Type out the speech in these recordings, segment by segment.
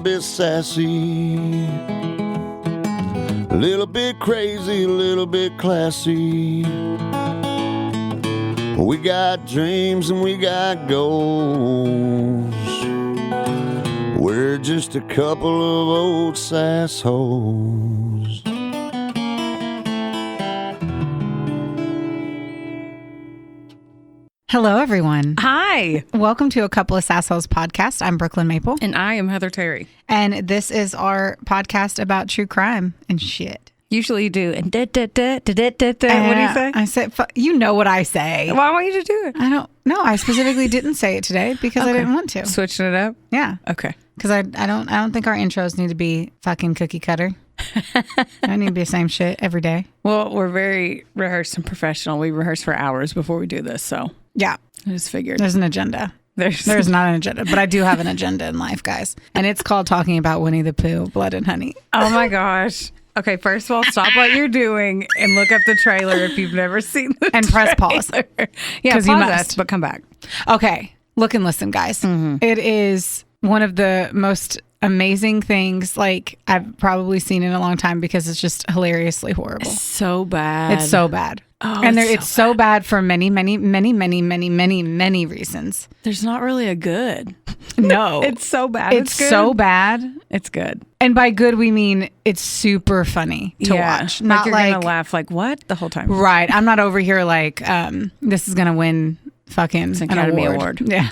bit sassy, a little bit crazy, a little bit classy. We got dreams and we got goals. We're just a couple of old sassholes. Hello, everyone. Hi. Welcome to A Couple of Sassholes podcast. I'm Brooklyn Maple. And I am Heather Terry. And this is our podcast about true crime and shit. Usually you do. And what do you say? I said, you know what I say. Why want you to do it? I don't know. I specifically didn't say it today because I didn't want to. Switching it up? Yeah. Okay. Because I don't think our intros need to be fucking cookie cutter. I need to be the same shit every day. Well, we're very rehearsed and professional. We rehearse for hours before we do this, so yeah, I just figured. There's an agenda. There's not an agenda, but I do have an agenda in life, guys. And it's called talking about Winnie the Pooh, Blood and Honey. Oh my gosh. Okay, first of all, stop what you're doing and look up the trailer if you've never seen the and trailer. Press pause. Yeah, pause you us, but come back. Okay, look and listen, guys. Mm-hmm. It is one of the most amazing things like I've probably seen in a long time because it's just hilariously horrible. It's so bad. It's so bad. Oh, and it's so bad for many reasons. There's not really a good. No. It's so bad. It's good. So bad. It's good. And by good, we mean it's super funny to watch. Not like you're going to laugh like, what? The whole time. Right. I'm not over here like, this is going to win fucking an Academy Award. Yeah.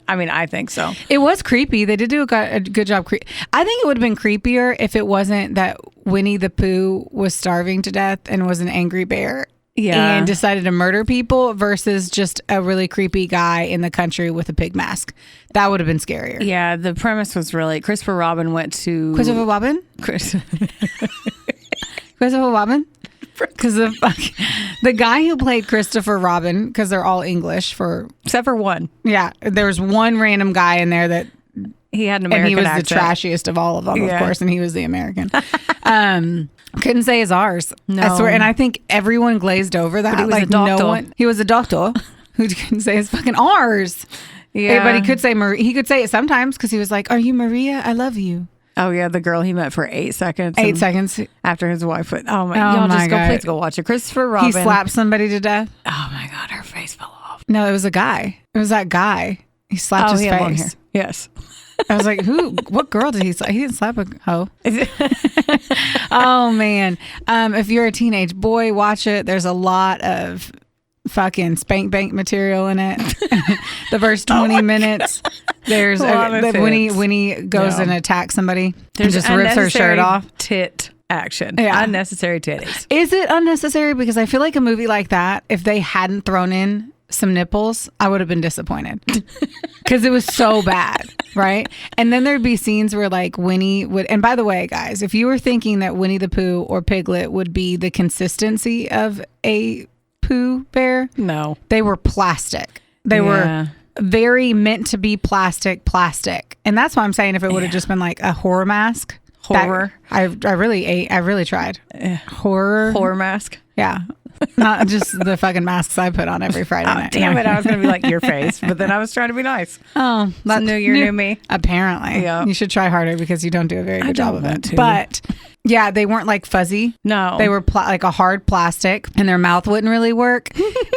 I mean, I think so. It was creepy. They did do a good job. I think it would have been creepier if it wasn't that Winnie the Pooh was starving to death and was an angry bear. Yeah. And decided to murder people versus just a really creepy guy in the country with a pig mask. That would have been scarier. Yeah, the premise was really Christopher Robin went to Christopher Robin? Christopher Robin? Because the guy who played Christopher Robin, because they're all English for except for one. Yeah, there was one random guy in there that he had an American and he was accent. The trashiest of all of them, of course, and he was the American. Couldn't say his ours. No. I swear, and I think everyone glazed over that. But he was a doctor. No one. He was a doctor who couldn't say his fucking R's. Yeah, but he could say he could say it sometimes because he was like, "Are you Maria? I love you." Oh yeah, the girl he met for 8 seconds. 8 seconds after his wife went. Oh my! Y'all just go. Please go watch it. Christopher Robin. He slapped somebody to death. Oh my god, her face fell off. No, it was a guy. It was that guy. He slapped his face. Long hair. Yes. I was like, who? What girl did he slap? He didn't slap a hoe. Oh, man. If you're a teenage boy, watch it. There's a lot of fucking spank bank material in it. The first 20 minutes. There's when he goes and attacks somebody. There's just rips her shirt off. Tit action. Yeah. Unnecessary titties. Is it unnecessary? Because I feel like a movie like that, if they hadn't thrown in some nipples, I would have been disappointed because it was so bad, right? And then there'd be scenes where like Winnie would, and by the way, guys, if you were thinking that Winnie the Pooh or Piglet would be the consistency of a Pooh bear, no, they were plastic. They were very meant to be plastic, and that's why I'm saying if it would have just been like a horror mask, I really tried horror mask, yeah. Not just the fucking masks I put on every Friday night. Damn it. I was going to be like your face, but then I was trying to be nice. Oh, that's new year, new me. Apparently. Yeah. You should try harder because you don't do a very good job of it. But yeah, they weren't like fuzzy. No. They were like a hard plastic and their mouth wouldn't really work.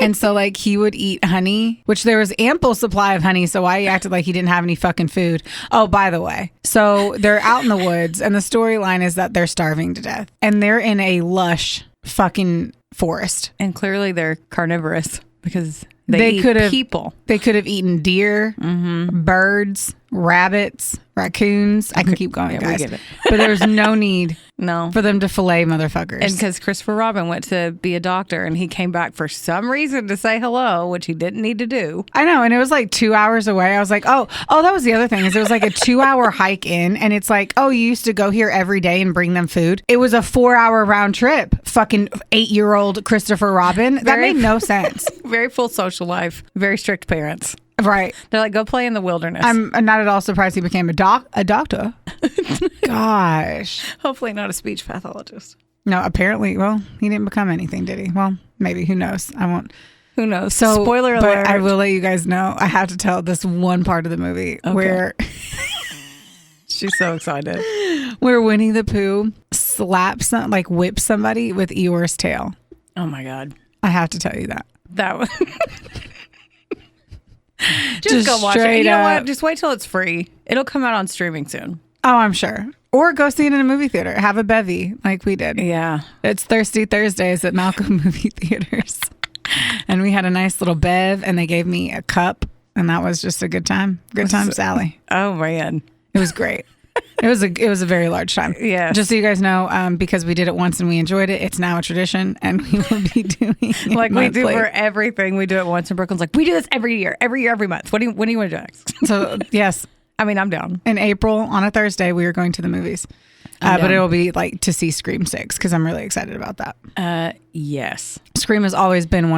And so like he would eat honey, which there was ample supply of honey. So why he acted like he didn't have any fucking food. Oh, by the way. So they're out in the woods and the storyline is that they're starving to death and they're in a lush fucking forest. And clearly they're carnivorous because they eat people. They could have eaten deer, birds, rabbits, raccoons. I can keep going, guys. But there's no need for them to fillet motherfuckers. And because Christopher Robin went to be a doctor and he came back for some reason to say hello, which he didn't need to do. I know. And it was like 2 hours away. I was like, oh, that was the other thing is it was like a 2-hour hike in. And it's like, oh, you used to go here every day and bring them food. It was a 4-hour round trip. Fucking 8-year-old Christopher Robin. That made no sense. Very full social life. Very strict parents. Right. They're like, go play in the wilderness. I'm not at all surprised he became a doctor. Gosh. Hopefully not a speech pathologist. No, apparently. Well, he didn't become anything, did he? Well, maybe. Who knows? I won't. Who knows? So, spoiler alert. But I will let you guys know. I have to tell this one part of the movie where She's so excited. where Winnie the Pooh whips somebody with Eeyore's tail. Oh my God. I have to tell you that. That was... Just go watch it. And you know what? Just wait till it's free. It'll come out on streaming soon. Oh, I'm sure. Or go see it in a movie theater. Have a bevy like we did. Yeah. It's Thirsty Thursdays at Malcolm Movie Theaters. And we had a nice little bev and they gave me a cup and that was just a good time. Good time, Sally. Oh, man. It was great. It was a very large time. Yeah. Just so you guys know, because we did it once and we enjoyed it, it's now a tradition and we will be doing it like we do for everything. We do it once and Brooklyn's like, we do this every year, every month. When do you want to do next? So, yes. I mean, I'm down. In April, on a Thursday, we are going to the movies. But it'll be like to see Scream 6 because I'm really excited about that. Yes. Scream has always been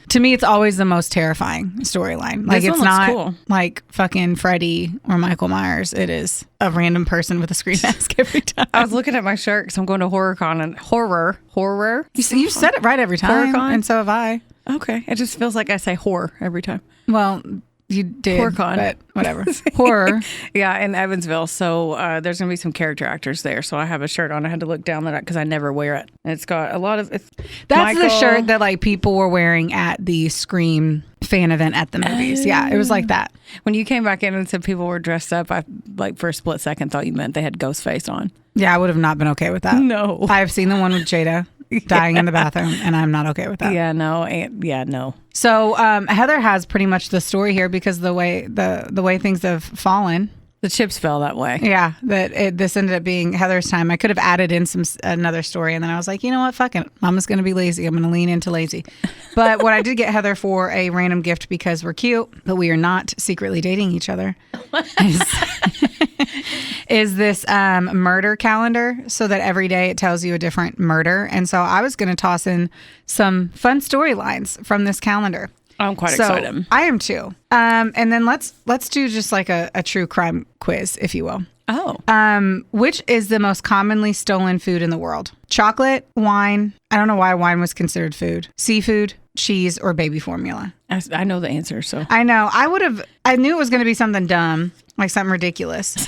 to me, it's always the most terrifying storyline. Like, it's not cool. Like fucking Freddy or Michael Myers. It is a random person with a scream mask every time. I was looking at my shirt because I'm going to HorrorCon and horror. You said it right every time. HorrorCon? And so have I. Okay. It just feels like I say horror every time. Well, you did, HorrorCon. but whatever. Horror. Yeah, in Evansville. So there's going to be some character actors there. So I have a shirt on. I had to look down that because I never wear it. And it's got a lot of... That's the shirt that like people were wearing at the Scream fan event at the movies. Yeah, it was like that. When you came back in and said people were dressed up, I like for a split second thought you meant they had Ghostface on. Yeah, I would have not been okay with that. No. I have seen the one with Jada dying in the bathroom, and I'm not okay with that. Yeah, no. No. So Heather has pretty much the story here because the way things have fallen. The chips fell that way. Yeah, this ended up being Heather's time. I could have added in another story, and then I was like, you know what, fuck it. Mama's going to be lazy. I'm going to lean into lazy. But what I did get Heather for a random gift because we're cute, but we are not secretly dating each other, is this murder calendar so that every day it tells you a different murder. And so I was going to toss in some fun storylines from this calendar. I'm quite excited. I am too. And then let's do just like a true crime quiz, if you will. Oh. Which is the most commonly stolen food in the world? Chocolate, wine. I don't know why wine was considered food. Seafood, cheese, or baby formula. I know the answer, so. I know. I knew it was going to be something dumb, like something ridiculous.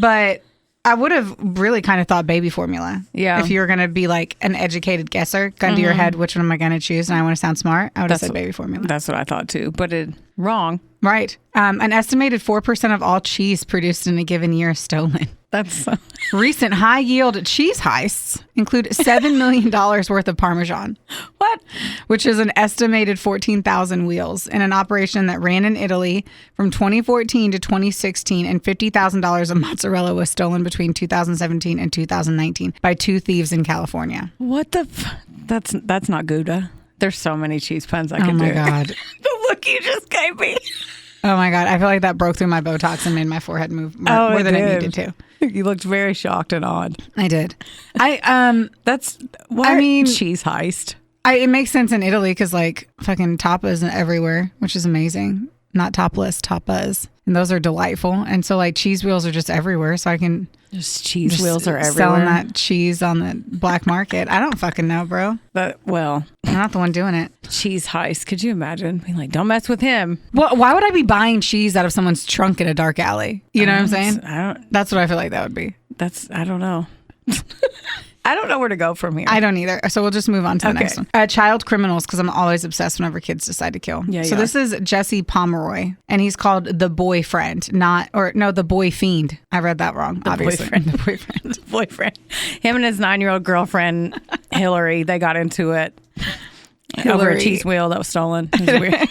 But I would have really kind of thought baby formula. Yeah. If you were going to be like an educated guesser, gun to your head, which one am I going to choose? And I want to sound smart. I would have said baby formula. That's what I thought too, but wrong. Right. An estimated 4% of all cheese produced in a given year is stolen. That's Recent high-yield cheese heists include $7 million worth of Parmesan. What? Which is an estimated 14,000 wheels in an operation that ran in Italy from 2014 to 2016, and $50,000 of mozzarella was stolen between 2017 and 2019 by two thieves in California. What the? That's not Gouda. There's so many cheese puns I can do. Oh my God. The look you just gave me. Oh my God. I feel like that broke through my Botox and made my forehead move more than it needed to. You looked very shocked and odd. I did. That's why. I mean, cheese heist. It makes sense in Italy because like fucking tapas everywhere, which is amazing. Not topless, tapas. And those are delightful. And so like cheese wheels are just everywhere. So I can cheese wheels are everywhere. Selling that cheese on the black market. I don't fucking know, bro. I'm not the one doing it. Cheese heist. Could you imagine being like, don't mess with him? Well, why would I be buying cheese out of someone's trunk in a dark alley? You know what I'm saying? That's what I feel like that would be. I don't know. I don't know where to go from here. I don't either. So we'll just move on to the next one. Child criminals, because I'm always obsessed whenever kids decide to kill. Yeah, so this is Jesse Pomeroy, and he's called the boyfriend, the boy fiend. I read that wrong, obviously. The boyfriend. The boyfriend. Him and his 9-year-old girlfriend, Hillary, they got into it over a cheese wheel that was stolen. It was weird.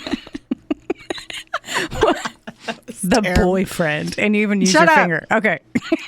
The terrible. Boyfriend. And you even use your finger. Okay.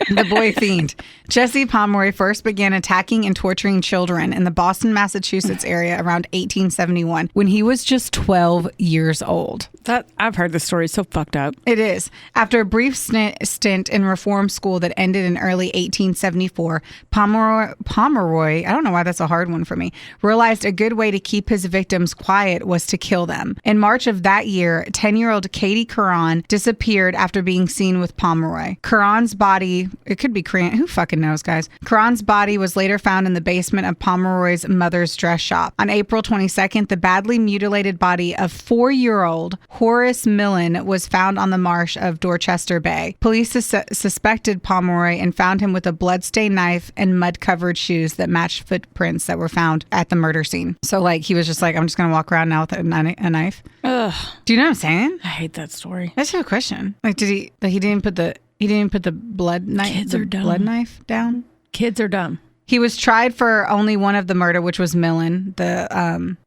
The boy fiend. Jesse Pomeroy first began attacking and torturing children in the Boston, Massachusetts area around 1871 when he was just 12 years old. I've heard this story. It's so fucked up. It is. After a brief stint in reform school that ended in early 1874, Pomeroy, I don't know why that's a hard one for me, realized a good way to keep his victims quiet was to kill them. In March of that year, 10-year-old Katie Curran disappeared after being seen with Pomeroy. Curran's body body, it could be Cran, who fucking knows, guys? Cran's body was later found in the basement of Pomeroy's mother's dress shop. On April 22nd, the badly mutilated body of 4-year-old Horace Millen was found on the marsh of Dorchester Bay. Police suspected Pomeroy and found him with a bloodstained knife and mud-covered shoes that matched footprints that were found at the murder scene. So, like, he was just like, I'm just going to walk around now with a knife. Ugh. Do you know what I'm saying? I hate that story. That's a question. Like, he didn't put the blood knife down? Kids are dumb. He was tried for only one of the murder, which was Millen, the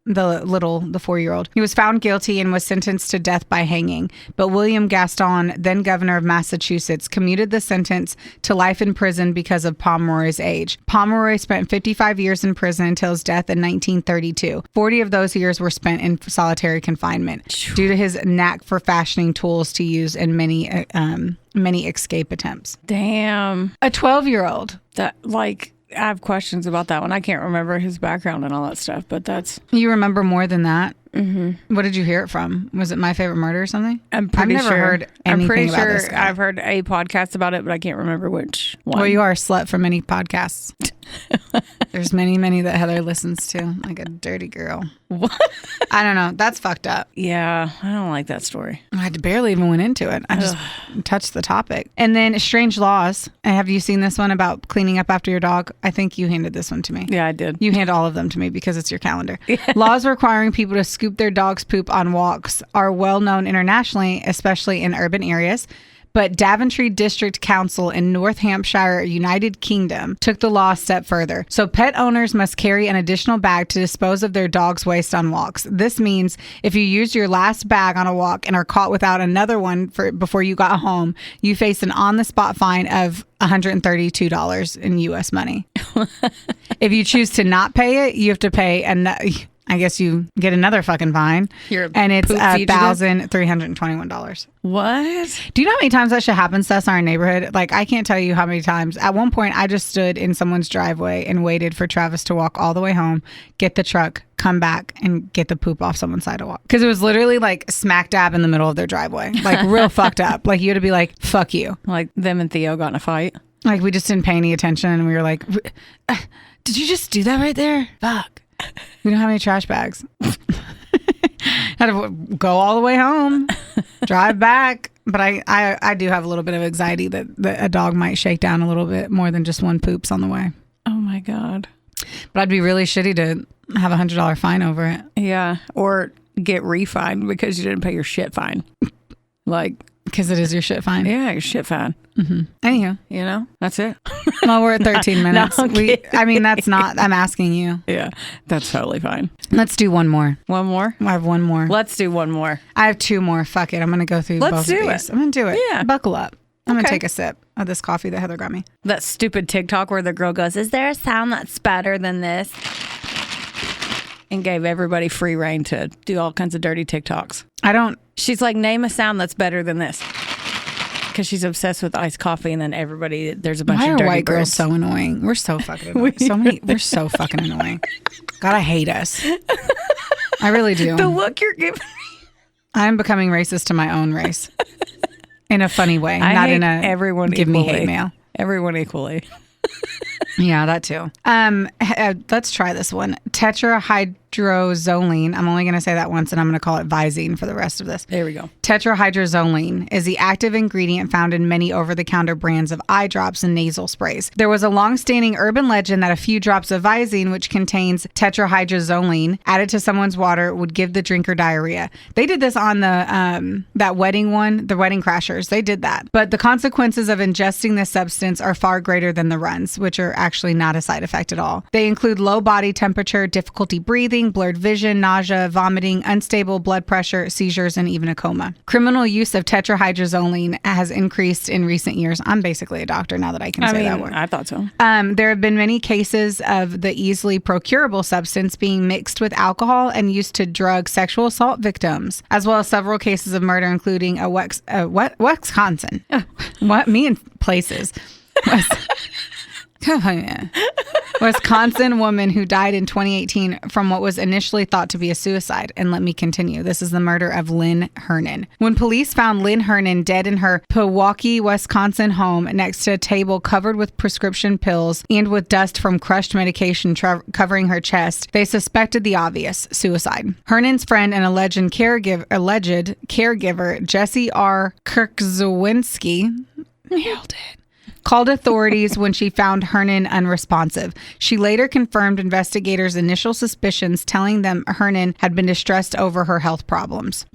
4-year-old. He was found guilty and was sentenced to death by hanging. But William Gaston, then governor of Massachusetts, commuted the sentence to life in prison because of Pomeroy's age. Pomeroy spent 55 years in prison until his death in 1932. 40 of those years were spent in solitary confinement due to his knack for fashioning tools to use in many escape attempts. Damn. A 12-year-old. I have questions about that one. I can't remember his background and all that stuff, but that's... You remember more than that? Mm-hmm. What did you hear it from? Was it My Favorite Murder or something? I've never heard anything about this guy. I've heard a podcast about it, but I can't remember which one. Well, you are a slut for many podcasts. There's many that Heather listens to, like a dirty girl. What? I don't know. That's fucked up. Yeah, I don't like that story. I barely even went into it. I just touched the topic. And then Strange Laws. Have you seen this one about cleaning up after your dog? I think you handed this one to me. Yeah, I did. You hand all of them to me because it's your calendar. Yeah. Laws requiring people to scoop their dog's poop on walks are well known internationally, especially in urban areas. But Daventry District Council in North Hampshire, United Kingdom, took the law a step further. So pet owners must carry an additional bag to dispose of their dog's waste on walks. This means if you use your last bag on a walk and are caught without another one before you got home, you face an on-the-spot fine of $132 in U.S. money. If you choose to not pay it, you have to pay I guess you get another fucking fine. And it's $1,321. What? Do you know how many times that shit happens to us in our neighborhood? Like, I can't tell you how many times. At one point, I just stood in someone's driveway and waited for Travis to walk all the way home, get the truck, come back, and get the poop off someone's sidewalk. Because it was literally like smack dab in the middle of their driveway. Like, real fucked up. Like, you had to be like, fuck you. Like, them and Theo got in a fight? Like, we just didn't pay any attention, and we were like, did you just do that right there? Fuck. We don't have any trash bags. Had to go all the way home, drive back. But I do have a little bit of anxiety that a dog might shake down a little bit more than just one poops on the way. Oh my God. But I'd be really shitty to have $100 fine over it. Yeah. Or get refined because you didn't pay your shit fine. Like, because it is your shit fine. Yeah, your shit fine. Mm-hmm. Anyhow, that's it. Well, we're at 13 minutes. No, that's not. I'm asking you. Yeah, that's totally fine. Let's do one more. One more? I have one more. Let's do one more. I have two more. Fuck it. I'm going to go through both of these. I'm going to do it. Yeah. Buckle up. I'm going to take a sip of this coffee that Heather got me. That stupid TikTok where the girl goes, is there a sound that's better than this? And gave everybody free reign to do all kinds of dirty TikToks. She's like, name a sound that's better than this. Because she's obsessed with iced coffee, and then there's a bunch of dirty Why are white girls birds. so annoying? We're so fucking annoying. We're so fucking annoying. God, I hate us. I really do. The look you're giving me. I'm becoming racist to my own race. In a funny way. Not in a everyone give equally. me hate mail. Everyone equally. Yeah, that too. Let's try this one. Tetrahydrozoline. I'm only going to say that once, and I'm going to call it Visine for the rest of this. There we go. Tetrahydrozoline is the active ingredient found in many over-the-counter brands of eye drops and nasal sprays. There was a long-standing urban legend that a few drops of Visine, which contains tetrahydrozoline, added to someone's water would give the drinker diarrhea. They did this on the that wedding one, the Wedding Crashers. They did that. But the consequences of ingesting this substance are far greater than the runs, which are actually not a side effect at all. They include low body temperature, difficulty breathing, blurred vision, nausea, vomiting, unstable blood pressure, seizures, and even a coma. Criminal use of tetrahydrozoline has increased in recent years. I'm basically a doctor now that I can say that word. I thought so. There have been many cases of the easily procurable substance being mixed with alcohol and used to drug sexual assault victims, as well as several cases of murder, including Wisconsin. What? Me and places. Wisconsin woman who died in 2018 from what was initially thought to be a suicide. And let me continue. This is the murder of Lynn Hernan. When police found Lynn Hernan dead in her Pewaukee, Wisconsin home next to a table covered with prescription pills and with dust from crushed medication covering her chest, they suspected the obvious, suicide. Hernan's friend and alleged caregiver, Jesse R. Kirkzawinski, nailed it, called authorities when she found Hernan unresponsive. She later confirmed investigators' initial suspicions, telling them Hernan had been distressed over her health problems.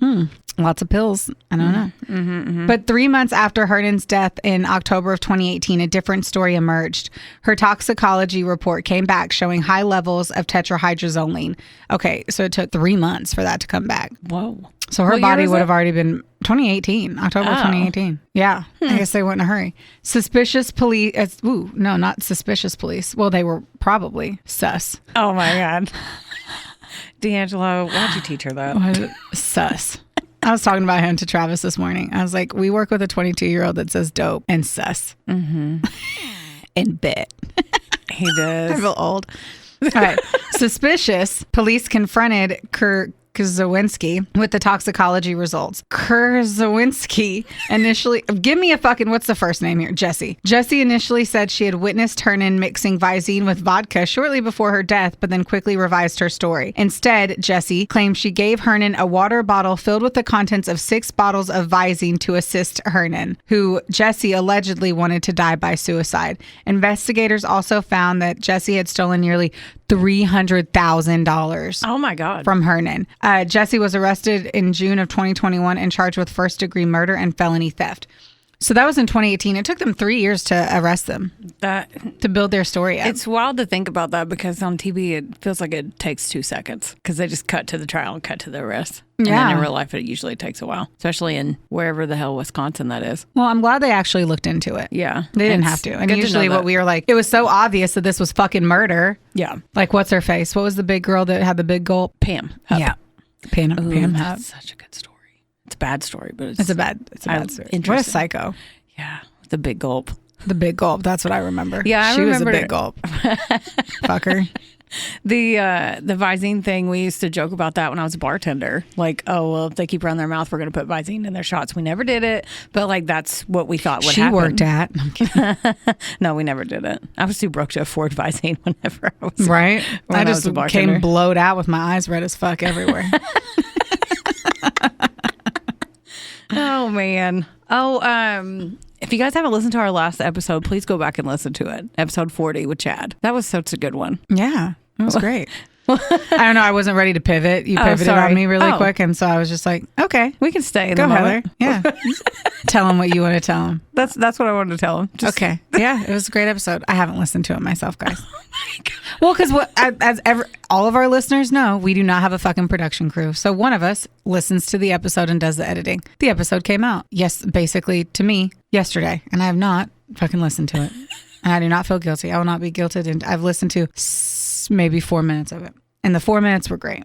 Lots of pills. I don't know. But 3 months after Hernan's death in October of 2018, a different story emerged. Her toxicology report came back showing high levels of tetrahydrozoline. Okay, so it took 3 months for that to come back. Whoa. So her body would have already been 2018, October 2018. Yeah. I guess they went in a hurry. Suspicious police. No, not suspicious police. Well, they were probably sus. Oh my God. D'Angelo, why'd you teach her that? Sus. I was talking about him to Travis this morning. I was like, we work with a 22-year-old that says dope and sus. And bit. He does. I feel old. All right. Suspicious. Police confronted Kurzawinski with the toxicology results. Kurzawinski initially, give me a fucking, what's the first name here? Jessie. Jessie initially said she had witnessed Hernan mixing Visine with vodka shortly before her death, but then quickly revised her story. Instead, Jessie claimed she gave Hernan a water bottle filled with the contents of 6 bottles of Visine to assist Hernan, who Jessie allegedly wanted to die by suicide. Investigators also found that Jessie had stolen nearly $300,000. Oh my God. From Hernan. Jessie was arrested in June of 2021 and charged with first-degree murder and felony theft. So that was in 2018. It took them 3 years to arrest them, to build their story up. It's wild to think about that because on TV it feels like it takes 2 seconds because they just cut to the trial and cut to the arrest. And then in real life it usually takes a while, especially in wherever the hell Wisconsin that is. Well, I'm glad they actually looked into it. Yeah. They didn't have to. And usually what we were like, it was so obvious that this was fucking murder. Yeah. Like, what's her face? What was the big girl that had the big gulp? Pam. Hupp. Yeah. Pam Hupp. That's such a good story. It's a bad story, but it's a bad story. Interesting. What a psycho. Yeah. The big gulp. The big gulp. That's what I remember. Yeah, she was a big gulp. Fucker. The Visine thing, we used to joke about that when I was a bartender. Like, oh, well, if they keep running their mouth, we're going to put Visine in their shots. We never did it, but like that's what we thought would happen. She worked at. I'm kidding. No, we never did it. I was too broke to afford Visine whenever I was right. I just came blowed out with my eyes red as fuck everywhere. Oh man. Oh, if you guys haven't listened to our last episode, please go back and listen to it. Episode 40 with Chad. That was such a good one. Yeah, it was great. I don't know. I wasn't ready to pivot. You pivoted on me really quick. And so I was just like, okay, we can stay in go the Heather. Yeah. Tell them what you want to tell them. That's what I wanted to tell them. Okay. Yeah. It was a great episode. I haven't listened to it myself, guys. Oh my God. Well, because all of our listeners know, we do not have a fucking production crew. So one of us listens to the episode and does the editing. The episode came out. Yes. Basically to me yesterday. And I have not fucking listened to it. And I do not feel guilty. I will not be guilted. And I've listened to maybe 4 minutes of it. And the 4 minutes were great.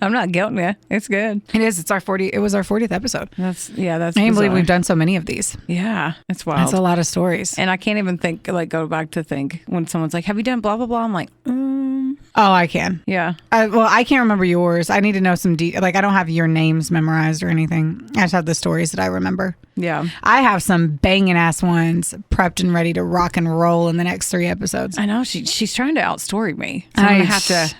I'm not guilting you. It's good. It is. It was our 40th episode. That's I can't believe we've done so many of these. Yeah. It's wild. That's a lot of stories. And I can't even go back to think when someone's like, have you done blah, blah, blah? I'm like, Oh, I can. Yeah. I can't remember yours. I need to know some like, I don't have your names memorized or anything. I just have the stories that I remember. Yeah. I have some banging ass ones prepped and ready to rock and roll in the next 3 episodes. I know she's trying to outstory me. So I'm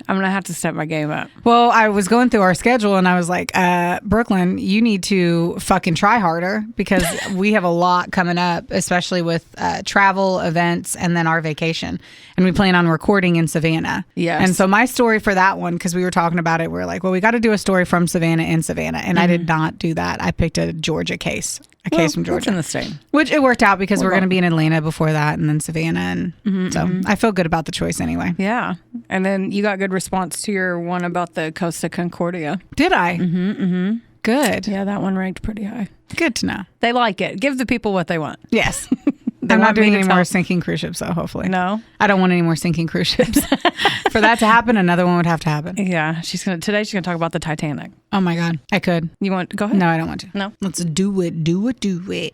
gonna have to step my game up. Well, I was going through our schedule and I was like, Brooklyn, you need to fucking try harder because we have a lot coming up, especially with travel, events, and then our vacation. And we plan on recording in Savannah. Yes. And so my story for that one, because we were talking about it, we were like, well, we got to do a story from Savannah in Savannah. And I did not do that. I picked a Georgia case. Case from Georgia. It's in the state. Which it worked out because we're going to be in Atlanta before that and then Savannah. And so I feel good about the choice anyway. Yeah. And then you got good response to your one about the Costa Concordia. Did I? Mm-hmm. Good. Yeah, that one ranked pretty high. Good to know. They like it. Give the people what they want. Yes. I'm not doing any more sinking cruise ships, though, hopefully. No? I don't want any more sinking cruise ships. For that to happen, another one would have to happen. Yeah, today she's gonna talk about the Titanic. Oh my God, I could. You want? Go ahead. No, I don't want to. No. Let's do it.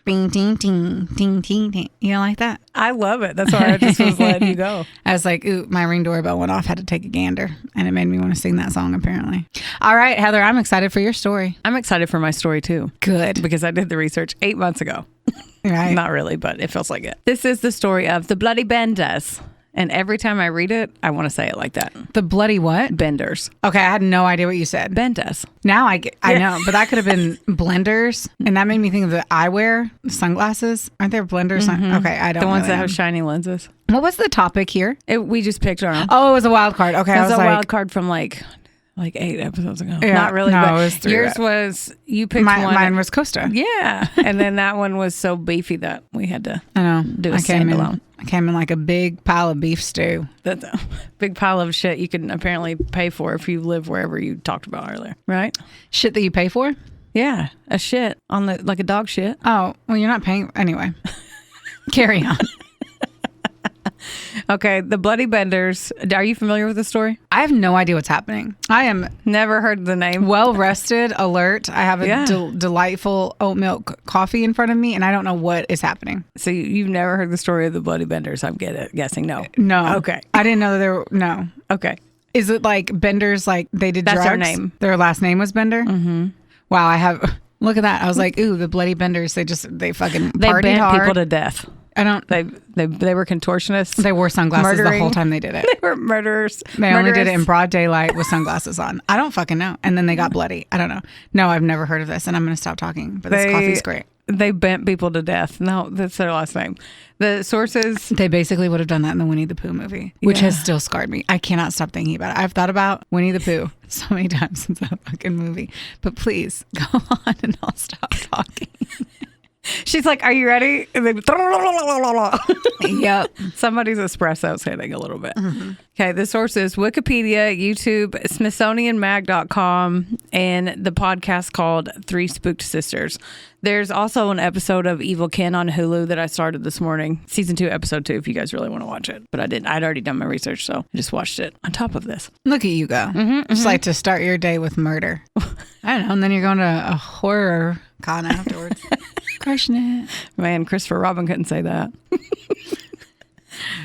Bing, ting, ting, ting, ting, ting. You don't like that? I love it. That's why I just was letting you go. I was like, ooh, my Ring doorbell went off. Had to take a gander, and it made me want to sing that song. Apparently. All right, Heather, I'm excited for your story. I'm excited for my story too. Good, because I did the research 8 months ago. Right? Not really, but it feels like it. This is the story of the Bloody Benders. And every time I read it, I want to say it like that. The bloody what? Benders. Okay, I had no idea what you said. Benders. Now I know, but that could have been blenders. And that made me think of the eyewear, sunglasses. Aren't there blenders? Mm-hmm. Okay, I don't know. The ones that have shiny lenses. What was the topic here? We just picked our own. Oh, it was a wild card. Okay, it was a wild card from like 8 episodes ago. Yeah, not really. No, but it was 3. Yours was, you picked one. Mine was Costa. Yeah. And then that one was so beefy that we had to do a standalone. I came in like a big pile of beef stew. That's a big pile of shit you can apparently pay for if you live wherever you talked about earlier, right? Shit that you pay for? Yeah, a shit on like a dog shit. Oh, well, you're not paying anyway. Carry on. Okay, the Bloody Benders. Are you familiar with the story? I have no idea what's happening. I am never heard the name. Well rested, alert. I have a delightful oat milk coffee in front of me, and I don't know what is happening. So you've never heard the story of the Bloody Benders? I'm guessing no. No. Okay. I didn't know that there were no. Okay. Is it like Benders? Like they did drugs? That's their name. Their last name was Bender. Mm-hmm. Wow. I have. Look at that. I was like, ooh, the Bloody Benders. They fucking partied bent hard. people to death. I don't. They were contortionists. They wore sunglasses the whole time they did it. They were murderers. They only did it in broad daylight with sunglasses on. I don't fucking know. And then they got bloody. I don't know. No, I've never heard of this, and I'm going to stop talking. But this coffee's great. They bent people to death. No, that's their last name. The sources. They basically would have done that in the Winnie the Pooh movie, which has still scarred me. I cannot stop thinking about it. I've thought about Winnie the Pooh so many times since that fucking movie. But please go on and I'll stop talking. She's like, are you ready? And then, yep. Somebody's espresso's hitting a little bit. Mm-hmm. Okay, the sources: Wikipedia, YouTube, SmithsonianMag.com, and the podcast called Three Spooked Sisters. There's also an episode of Evil Ken on Hulu that I started this morning. Season 2, episode 2, if you guys really want to watch it. But I didn't. I'd already done my research, so I just watched it on top of this. Look at you go. Just like to start your day with murder. I don't know. And then you're going to a horror con afterwards. Crushing it. Man, Christopher Robin couldn't say that.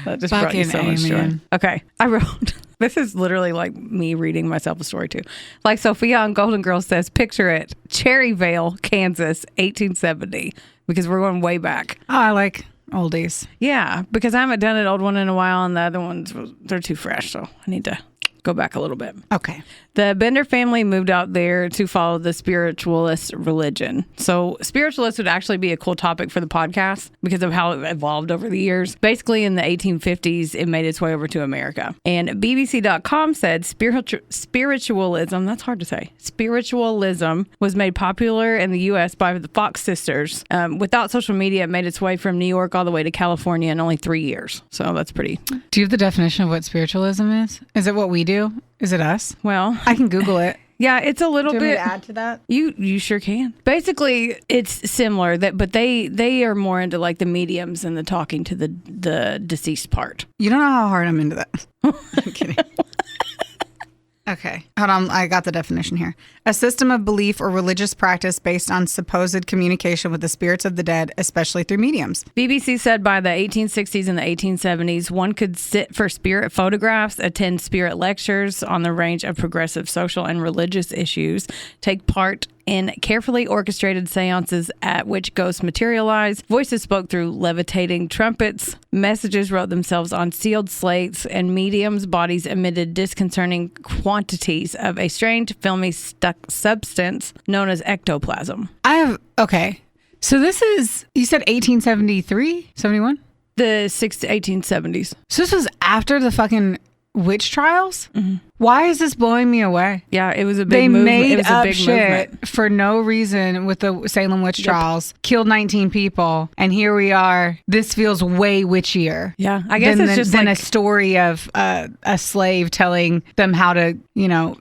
That just brought you so fucking much joy. amen. Okay, I wrote... This is literally like me reading myself a story too. Like Sophia on Golden Girls says, picture it, Cherryvale, Kansas, 1870. Because we're going way back. Oh, I like oldies. Yeah, because I haven't done an old one in a while, and the other ones, they're too fresh, so I need to go back a little bit. Okay. The Bender family moved out there to follow the spiritualist religion. So spiritualist would actually be a cool topic for the podcast because of how it evolved over the years. Basically, in the 1850s, it made its way over to America. And BBC.com said spiritualism, that's hard to say, spiritualism was made popular in the U.S. by the Fox sisters. Without social media, it made its way from New York all the way to California in only 3 years. So that's pretty... Do you have the definition of what spiritualism is? Is it what we do? Is it us? Well... I can Google it. Yeah, it's a little bit. bit. To add to that, you sure can. Basically, it's similar but they are more into like the mediums and the talking to the deceased part. You don't know how hard I'm into that. I'm kidding. Okay, hold on. I got the definition here. A system of belief or religious practice based on supposed communication with the spirits of the dead, especially through mediums. BBC said by the 1860s and the 1870s, one could sit for spirit photographs, attend spirit lectures on the range of progressive social and religious issues, take part in carefully orchestrated seances at which ghosts materialize. Voices spoke through levitating trumpets. Messages wrote themselves on sealed slates, and mediums' bodies emitted disconcerting quantities of a strange, filmy substance known as ectoplasm. Okay. So this is, you said 1873, 71? The 1870s. So this was after the fucking witch trials? Mm-hmm. Why is this blowing me away? Yeah, it was a big They movement. made It was a up big shit movement. for no reason with the Salem witch trials. Killed 19 people, and here we are. This feels way witchier. Yeah, I guess it's just than like a story of a slave telling them how to,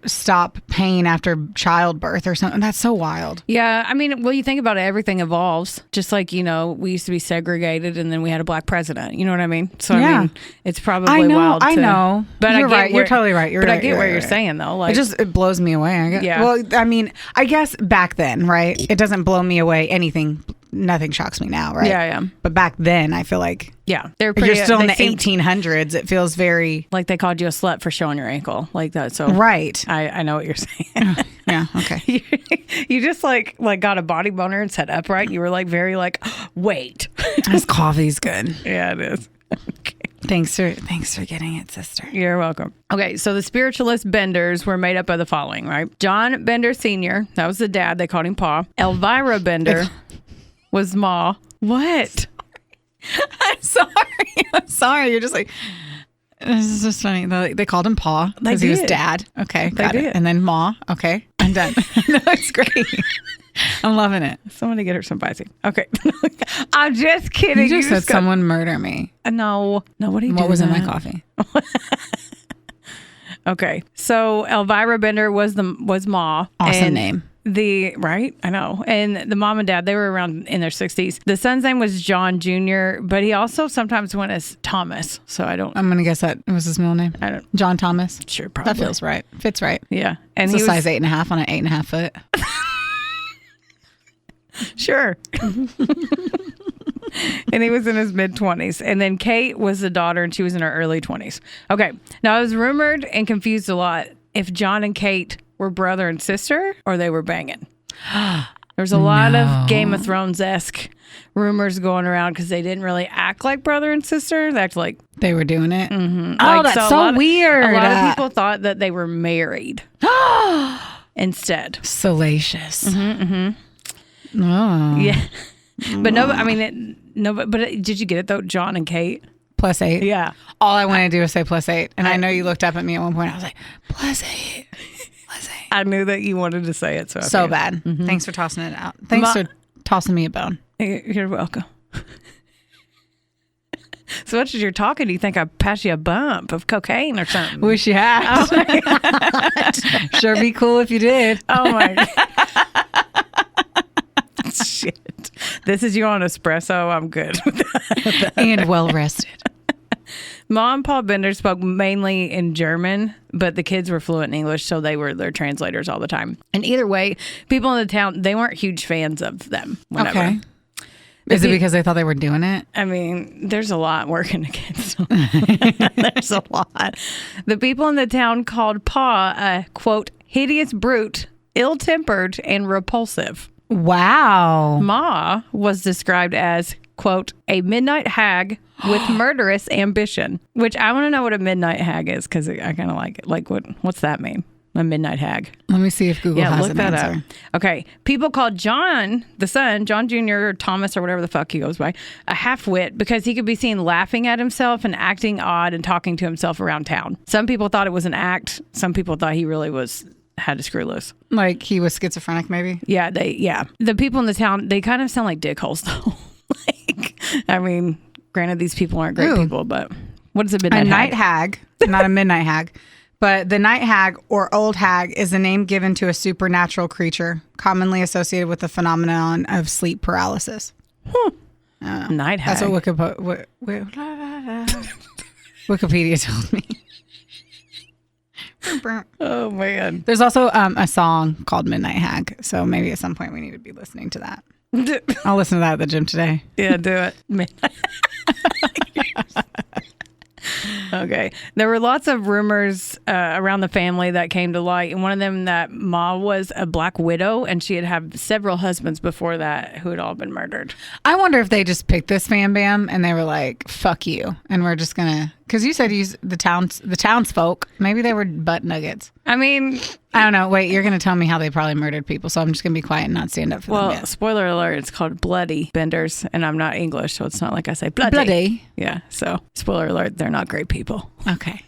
stop pain after childbirth or something. That's so wild. Yeah, I mean, well, you think about it, everything evolves. Just like, we used to be segregated and then we had a black president. You know what I mean? So, Yeah. I mean, it's probably wild. I know. But You're I get right. You're totally right. I get what you're saying, though. Like, It blows me away. I guess. Yeah. Well, I mean, I guess back then, right? It doesn't blow me away. Nothing shocks me now, right? Yeah, yeah. But back then, I feel like Yeah, they're if pretty. you're still in they the seem 1800s. It feels very like they called you a slut for showing your ankle, like that. So right. I know what you're saying. Yeah. Okay. You just like got a body boner and sat upright. You were like very like, wait. This coffee's good. Yeah, it is. Okay. Thanks for getting it, sister. You're welcome. Okay, so the spiritualist Benders were made up of the following, right? John Bender Sr., that was the dad. They called him Pa. Elvira Bender was Ma. What? I'm sorry. You're just like, this is just funny. They called him Pa because he was did. dad. Okay, They got did. it. And then Ma. Okay, I'm done. No, it's great. I'm loving it. Somebody get her some Visine. Okay. I'm just kidding. You just said got- someone murder me. No, nobody did What was in my that. coffee? Okay, so Elvira Bender was Ma. Awesome and name. Right, I know. And the mom and dad, they were around in their 60s. The son's name was John Jr., but he also sometimes went as Thomas. So I'm gonna guess that was his middle name. I don't. John Thomas. Sure, probably. That feels right. Fits right. Yeah, and It's he a was size 8.5 on an 8.5 foot. sure. And he was in his mid-20s. And then Kate was the daughter, and she was in her early 20s. Okay. Now, I was rumored and confused a lot if John and Kate were brother and sister or they were banging. There's a lot of Game of Thrones-esque rumors going around because they didn't really act like brother and sister. They acted like... They were doing it. Mm-hmm. Oh, that's so weird. A lot of people thought that they were married instead. Salacious. Mm-hmm. Oh. Yeah. But no, I mean, but did you get it though? John and Kate? +8. Yeah. All I wanted to do was say +8. And I know you looked up at me at one point. I was like, +8. I knew that you wanted to say it. So So bad. Thanks for tossing it out. Thanks for tossing me a bone. You're welcome. So much as you're talking, do you think I passed you a bump of cocaine or something? Wish you had. Oh my God. Sure be cool if you did. Oh my God. Shit. This is you on espresso. I'm good. And well rested. Ma and Pa Bender spoke mainly in German, but the kids were fluent in English, so they were their translators all the time. And either way, people in the town, they weren't huge fans of them. Whenever. Okay. Is it because they thought they were doing it? I mean, there's a lot working against them. There's a lot. The people in the town called Pa a, quote, hideous brute, ill-tempered, and repulsive. Wow. Ma was described as, quote, a midnight hag with murderous ambition, which I want to know what a midnight hag is because I kind of like it. Like, what's that mean? A midnight hag. Let me see if Google has look an that answer. up. Okay. People called John, the son, John Jr. or Thomas or whatever the fuck he goes by, a half-wit because he could be seen laughing at himself and acting odd and talking to himself around town. Some people thought it was an act. Some people thought he really had to screw loose. Like he was schizophrenic, maybe? Yeah, the people in the town, they kind of sound like dickholes though. I mean, granted, these people aren't great people, but what is a midnight hag? A night hag? hag, not a midnight hag. But the night hag or old hag is a name given to a supernatural creature commonly associated with the phenomenon of sleep paralysis. Night hag. That's what Wikipedia told me. Oh, man. There's also a song called Midnight Hag. So maybe at some point we need to be listening to that. I'll listen to that at the gym today. Yeah, do it. Okay. There were lots of rumors around the family that came to light. And one of them that Ma was a black widow and she had several husbands before that who had all been murdered. I wonder if they just picked this fam bam and they were like, fuck you. And we're just going to Because you said the townsfolk. Maybe they were butt nuggets. I mean, I don't know. Wait, you're going to tell me how they probably murdered people, so I'm just going to be quiet and not stand up for them. well, spoiler alert, it's called Bloody Benders, and I'm not English, so it's not like I say bloody. Bloody. Yeah, so spoiler alert, they're not great people. Okay.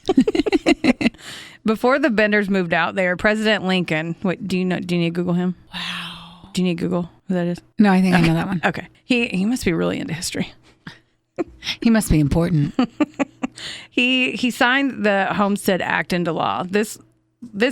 Before the Benders moved out there, President Lincoln, wait, do you need to Google him? Wow. Do you need to Google who that is? No, I think I know that one. Okay. He must be really into history. He must be important. He signed the Homestead Act into law. This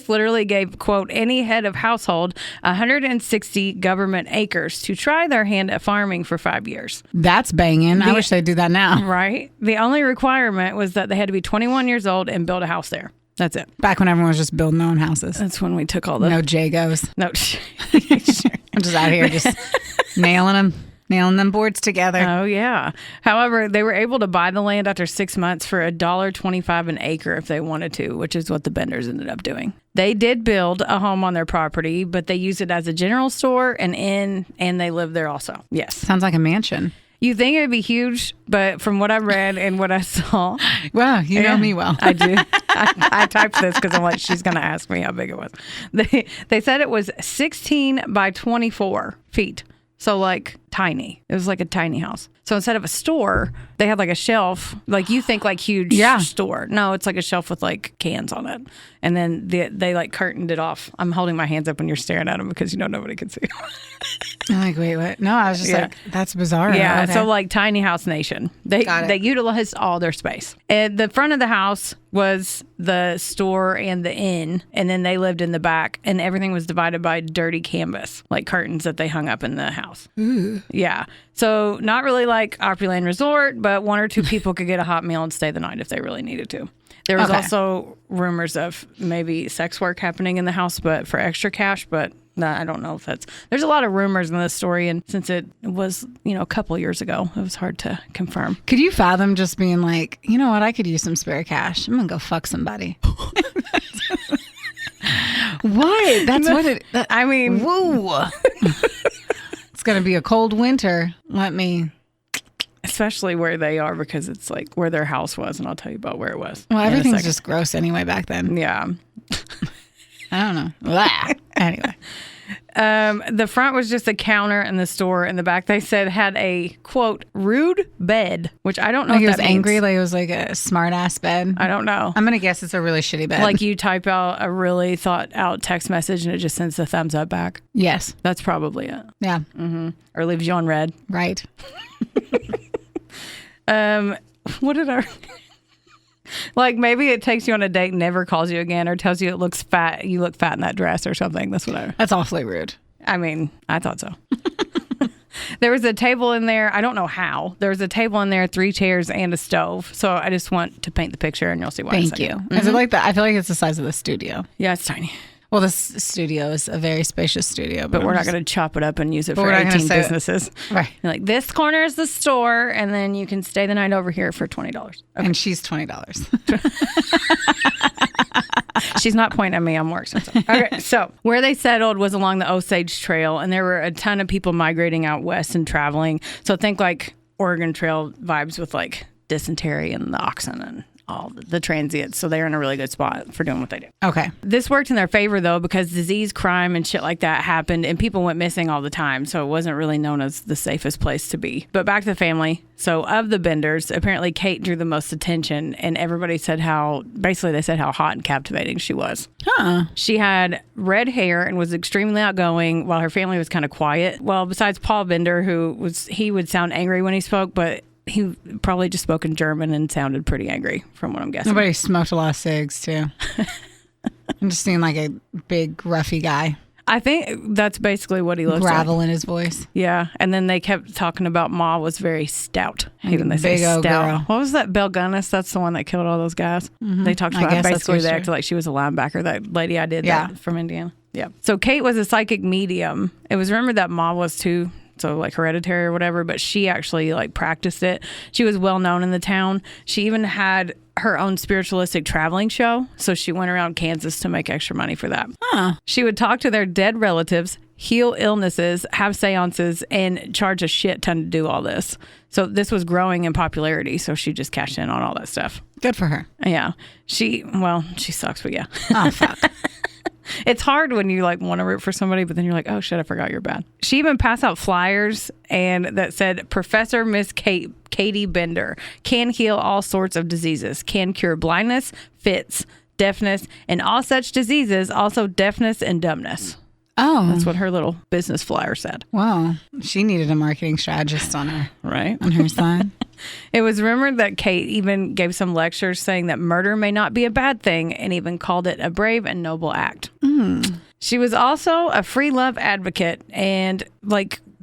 literally gave, quote, any head of household 160 government acres to try their hand at farming for 5 years. That's banging. I wish they'd do that now. Right? The only requirement was that they had to be 21 years old and build a house there. That's it. Back when everyone was just building their own houses. That's when we took all the... No Jagos. No. I'm just out here just nailing them boards together. Oh, yeah. However, they were able to buy the land after 6 months for $1.25 an acre if they wanted to, which is what the Benders ended up doing. They did build a home on their property, but they used it as a general store, an inn, and they lived there also. Yes. Sounds like a mansion. You think it would be huge, but from what I read and what I saw... Well, you know me well. I do. I typed this because I'm like, she's going to ask me how big it was. They said it was 16 by 24 feet. So like tiny. It was like a tiny house. So instead of a store, they had like a shelf. Like you think like huge store. No, it's like a shelf with like cans on it. And then they like curtained it off. I'm holding my hands up when you're staring at them because nobody can see. I'm like, wait, what? No, I was just like, that's bizarre. Yeah, okay. so like tiny house nation. They utilized all their space. And the front of the house was the store and the inn, and then they lived in the back, and everything was divided by dirty canvas, like curtains that they hung up in the house. Ooh. Yeah. So not really like Opryland Resort, but one or two people could get a hot meal and stay the night if they really needed to. There was also rumors of maybe sex work happening in the house, but for extra cash, but I don't know if there's a lot of rumors in this story. And since it was, a couple years ago, it was hard to confirm. Could you fathom just being like, you know what? I could use some spare cash. I'm going to go fuck somebody. What? That's what it, I mean, woo. It's going to be a cold winter. Especially where they are, because it's like where their house was, and I'll tell you about where it was. Well, everything's just gross anyway back then. Yeah. I don't know. Blah. Anyway. The front was just a counter, and the store in the back, they said, had a, quote, rude bed, which I don't know Like if it was that means. angry, like it was like a smart ass bed. I don't know. I'm going to guess it's a really shitty bed. Like you type out a really thought out text message and it just sends the thumbs up back. Yes. That's probably it. Yeah. Mm-hmm. Or leaves you on red. Right. What did I... Like maybe it takes you on a date and never calls you again, or tells you it looks fat. You look fat in that dress or something. That's what I... That's awfully rude. I mean, I thought so. There was a table in there. I don't know how. There was a table in there, 3 chairs, and a stove. So I just want to paint the picture, and you'll see why. Thank you. Mm-hmm. Is it like that? I feel like it's the size of the studio. Yeah, it's tiny. Well, this studio is a very spacious studio, but we're not going to chop it up and use it for 18 businesses. Right. You're like, this corner is the store, and then you can stay the night over here for $20. Okay. And she's $20. She's not pointing at me. I'm more expensive. Okay, so where they settled was along the Osage Trail, and there were a ton of people migrating out west and traveling. So think like Oregon Trail vibes with like dysentery and the oxen and all the transients. So they're in a really good spot for doing what they do. Okay. This worked in their favor, though, because disease, crime, and shit like that happened, and people went missing all the time. So it wasn't really known as the safest place to be. But back to the family. So of the Benders, apparently Kate drew the most attention, and everybody said they said how hot and captivating she was. Huh. She had red hair and was extremely outgoing, while her family was kind of quiet. Well, besides Paul Bender, he would sound angry when he spoke, but he probably just spoke in German and sounded pretty angry, from what I'm guessing. Nobody smoked a lot of cigs, too. I'm just seeing like a big, ruffy guy. I think that's basically what he looks like. Gravel in his voice. Yeah. And then they kept talking about Ma was very stout. Even they say big old stout. girl. What was that? Belle Gunnis? That's the one that killed all those guys. Mm-hmm. They talked about basically they acted like she was a linebacker, that lady I did that from Indiana. Yeah. So Kate was a psychic medium. It was rumored that Ma was too. So like hereditary or whatever, but she actually like practiced it. She was well known in the town. She even had her own spiritualistic traveling show. So she went around Kansas to make extra money for that. Huh. She would talk to their dead relatives, heal illnesses, have seances, and charge a shit ton to do all this. So this was growing in popularity. So she just cashed in on all that stuff. Good for her. Yeah. She sucks, but yeah. Oh, fuck. It's hard when you like want to root for somebody, but then you're like, oh shit, I forgot you're bad. She even passed out flyers and that said, Professor Miss Katie Bender can heal all sorts of diseases, can cure blindness, fits, deafness, and all such diseases, also deafness and dumbness. Oh. That's what her little business flyer said. Wow. She needed a marketing strategist on her. Right. On her side. It was rumored that Kate even gave some lectures saying that murder may not be a bad thing and even called it a brave and noble act. She was also a free love advocate and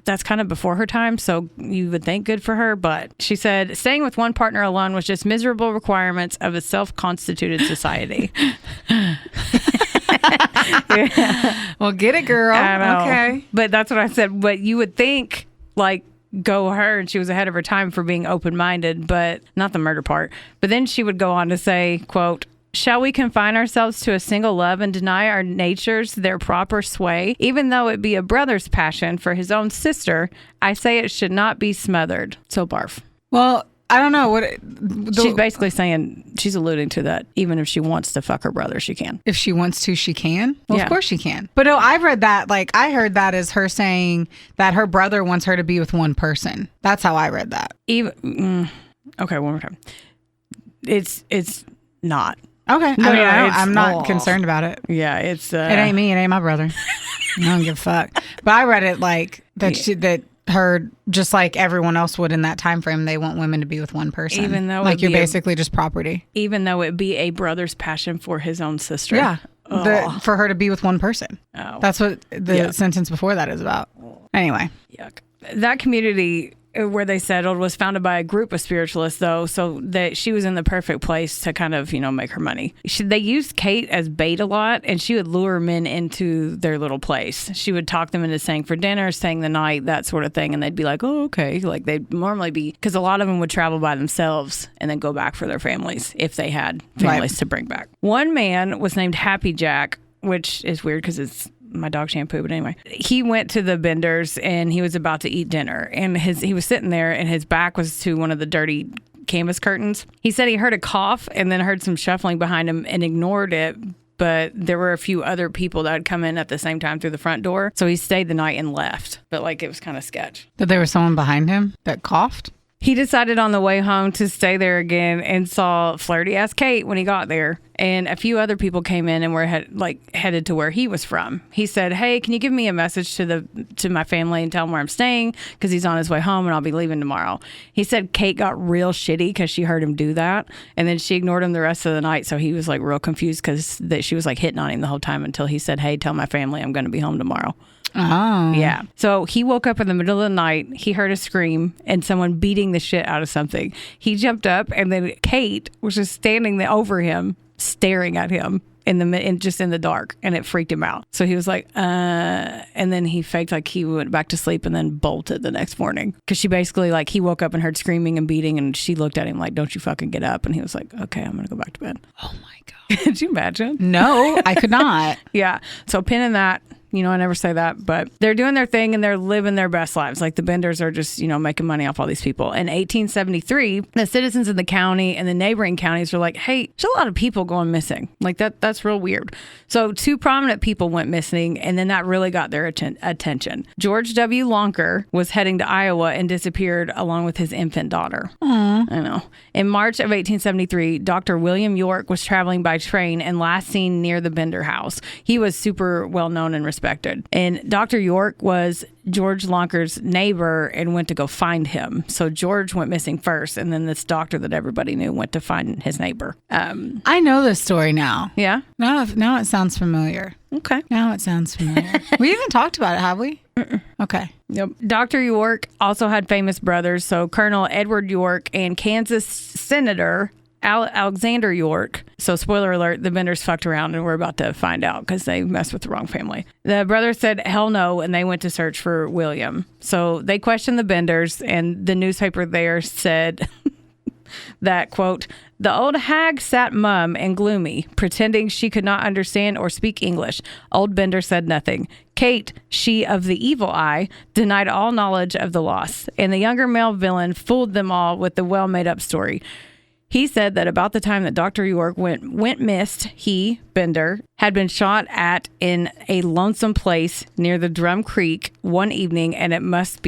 that's kind of before her time, so you would think good for her, but she said staying with one partner alone was just miserable requirements of a self-constituted society. Yeah. Well, get it, girl. I know. Okay. But that's what I said. But you would think, go her, and she was ahead of her time for being open-minded, but not the murder part. But then she would go on to say, quote, shall we confine ourselves to a single love and deny our natures their proper sway? Even though it be a brother's passion for his own sister, I say it should not be smothered. So barf. Well, I don't know she's basically saying, she's alluding to that even if she wants to fuck her brother, she can. If she wants to, she can. Well, Yeah. Of course she can. But no, I read that, I heard that as her saying that her brother wants her to be with one person. That's how I read that. Okay, one more time. It's not. Okay. No, I'm not concerned about it. Yeah, it's... It ain't me. It ain't my brother. I don't give a fuck. But I read it that her, just like everyone else would in that time frame, they want women to be with one person. Even though you're basically just property. Even though it be a brother's passion for his own sister. Yeah. For her to be with one person. Oh. That's what the sentence before that is about. Anyway. Yuck. That community where they settled was founded by a group of spiritualists, though, so that she was in the perfect place to kind of, make her money. They used Kate as bait a lot, and she would lure men into their little place. She would talk them into staying for dinner, staying the night, that sort of thing, and they'd be like, oh, okay. They'd normally be, because a lot of them would travel by themselves and then go back for their families if they had families to bring back. One man was named Happy Jack, which is weird because it's my dog shampoo, but anyway, he went to the Benders and he was about to eat dinner, and he was sitting there and his back was to one of the dirty canvas curtains. He said he heard a cough and then heard some shuffling behind him and ignored it, but there were a few other people that had come in at the same time through the front door, so he stayed the night and left, but it was kind of sketch. That there was someone behind him that coughed? He decided on the way home to stay there again and saw flirty ass Kate when he got there. And a few other people came in and were headed to where he was from. He said, hey, can you give me a message to my family and tell them where I'm staying? Because he's on his way home and I'll be leaving tomorrow. He said Kate got real shitty because she heard him do that. And then she ignored him the rest of the night. So he was real confused because she was hitting on him the whole time until he said, hey, tell my family I'm going to be home tomorrow. Oh. Yeah. So he woke up in the middle of the night. He heard a scream and someone beating the shit out of something. He jumped up and then Kate was just standing there over him, staring at him just in the dark, and it freaked him out. So he was like, and then he faked he went back to sleep and then bolted the next morning. Because she basically he woke up and heard screaming and beating, and she looked at him like, don't you fucking get up. And he was like, okay, I'm going to go back to bed. Oh my God. Could you imagine? No, I could not. Yeah. So pinning that. I never say that, but they're doing their thing and they're living their best lives. The Benders are just, making money off all these people. In 1873, the citizens in the county and the neighboring counties were like, hey, there's a lot of people going missing. That's real weird. So 2 prominent people went missing, and then that really got their attention. George W. Lonker was heading to Iowa and disappeared along with his infant daughter. Aww. I know. In March of 1873, Dr. William York was traveling by train and last seen near the Bender house. He was super well known and respected. And Dr. York was George Lonker's neighbor and went to go find him. So George went missing first, and then this doctor that everybody knew went to find his neighbor. I know this story now. Yeah? Now it sounds familiar. Okay. Now it sounds familiar. We even talked about it, have we? Mm-mm. Okay. Yep. Dr. York also had famous brothers. So Colonel Edward York and Kansas Senator Alexander York. So spoiler alert, the Benders fucked around and we're about to find out because they messed with the wrong family. The brothers said hell no, and they went to search for William. So they questioned the Benders, and the newspaper there said that, quote, The old hag sat mum and gloomy, pretending she could not understand or speak English. Old Bender said nothing. Kate, she of the evil eye, denied all knowledge of the loss, and the younger male villain fooled them all with the well-made-up story. He said that about the time that Dr. York went missed, he, Bender, had been shot at in a lonesome place near the Drum Creek one evening, and it must